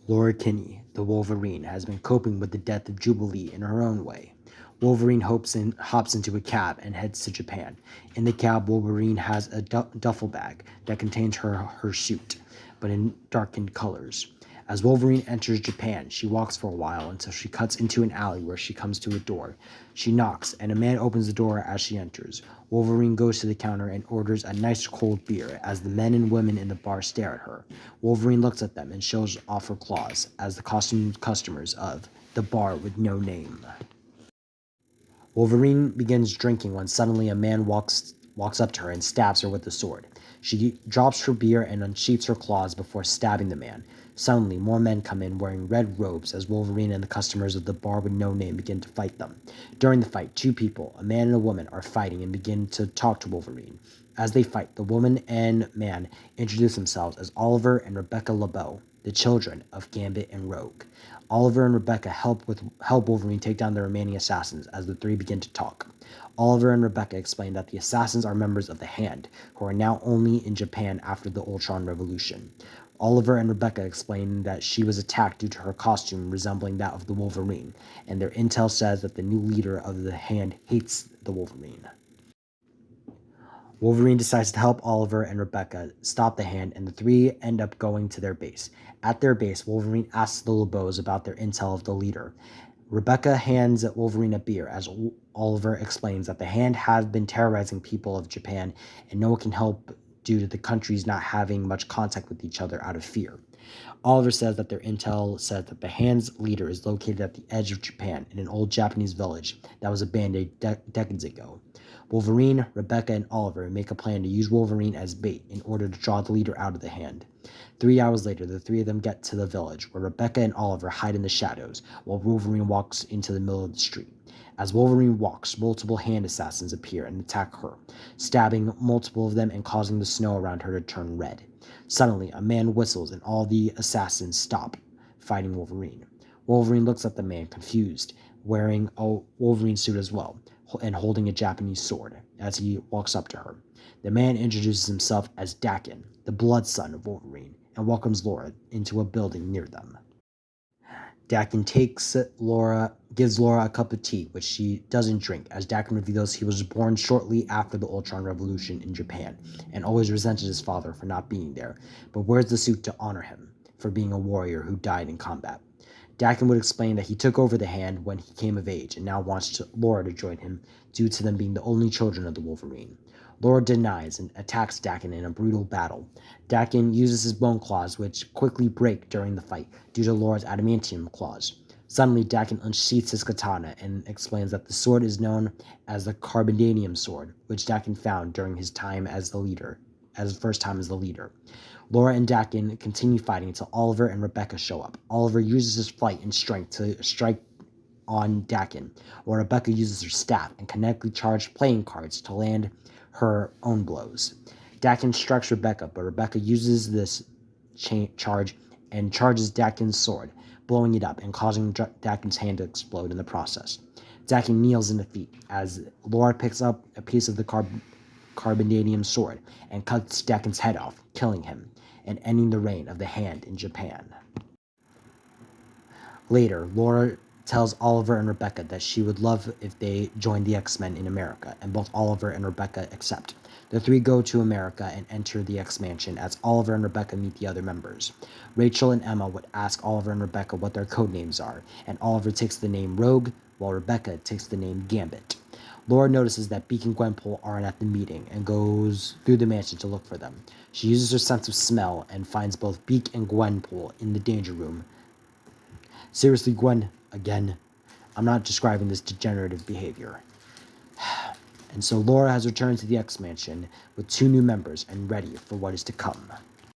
Laura Kinney, the Wolverine, has been coping with the death of Jubilee in her own way. Wolverine hops into a cab and heads to Japan. In the cab, Wolverine has a duffel bag that contains her suit, but in darkened colors. As Wolverine enters Japan, she walks for a while until she cuts into an alley where she comes to a door. She knocks, and a man opens the door as she enters. Wolverine goes to the counter and orders a nice cold beer as the men and women in the bar stare at her. Wolverine looks at them and shows off her claws as the costumed customers of the bar with no name. Wolverine begins drinking when suddenly a man walks up to her and stabs her with a sword. She drops her beer and unsheaths her claws before stabbing the man. Suddenly, more men come in wearing red robes as Wolverine and the customers of the bar with no name begin to fight them. During the fight, two people, a man and a woman, are fighting and begin to talk to Wolverine. As they fight, the woman and man introduce themselves as Oliver and Rebecca LeBeau, the children of Gambit and Rogue. Oliver and Rebecca help Wolverine take down the remaining assassins as the three begin to talk. Oliver and Rebecca explain that the assassins are members of the Hand, who are now only in Japan after the Ultron Revolution. Oliver and Rebecca explain that she was attacked due to her costume resembling that of the Wolverine, and their intel says that the new leader of the Hand hates the Wolverine. Wolverine decides to help Oliver and Rebecca stop the Hand, and the three end up going to their base. At their base, Wolverine asks the LeBeaus about their intel of the leader. Rebecca hands Wolverine a beer as Oliver explains that the Hand have been terrorizing people of Japan, and no one can help due to the countries not having much contact with each other out of fear. Oliver says that their intel says that the Hand's leader is located at the edge of Japan in an old Japanese village that was abandoned decades ago. Wolverine, Rebecca, and Oliver make a plan to use Wolverine as bait in order to draw the leader out of the Hand. 3 hours later, the three of them get to the village, where Rebecca and Oliver hide in the shadows, while Wolverine walks into the middle of the street. As Wolverine walks, multiple Hand assassins appear and attack her, stabbing multiple of them and causing the snow around her to turn red. Suddenly, a man whistles and all the assassins stop fighting Wolverine. Wolverine looks at the man, confused, wearing a Wolverine suit as well, and holding a Japanese sword as he walks up to her. The man introduces himself as Dakin, the blood son of Wolverine, and welcomes Laura into a building near them. Dakin gives Laura a cup of tea, which she doesn't drink, as Dakin reveals he was born shortly after the Ultron Revolution in Japan, and always resented his father for not being there, but wears the suit to honor him for being a warrior who died in combat. Dakin would explain that he took over the Hand when he came of age, and now wants Laura to join him due to them being the only children of the Wolverine. Laura denies and attacks Dakin in a brutal battle. Dakin uses his bone claws, which quickly break during the fight due to Laura's adamantium claws. Suddenly, Dakin unsheaths his katana and explains that the sword is known as the Carbonadium sword, which Dakin found during his time as his first time as the leader. Laura and Dakin continue fighting until Oliver and Rebecca show up. Oliver uses his flight and strength to strike on Dakin, while Rebecca uses her staff and kinetically charged playing cards to land her own blows. Dakin strikes Rebecca, but Rebecca uses this charge and charges Dakin's sword, blowing it up and causing Dakin's hand to explode in the process. Dakin kneels in defeat as Laura picks up a piece of the Carbonadium sword and cuts Dakin's head off, killing him and ending the reign of the Hand in Japan. Later, Laura tells Oliver and Rebecca that she would love if they joined the X-Men in America, and both Oliver and Rebecca accept. The three go to America and enter the X-Mansion as Oliver and Rebecca meet the other members. Rachel and Emma would ask Oliver and Rebecca what their code names are, and Oliver takes the name Rogue, while Rebecca takes the name Gambit. Laura notices that Beak and Gwenpool aren't at the meeting and goes through the mansion to look for them. She uses her sense of smell and finds both Beak and Gwenpool in the danger room. Seriously, Gwen, again, I'm not describing this degenerative behavior. And so Laura has returned to the X-Mansion with two new members and ready for what is to come.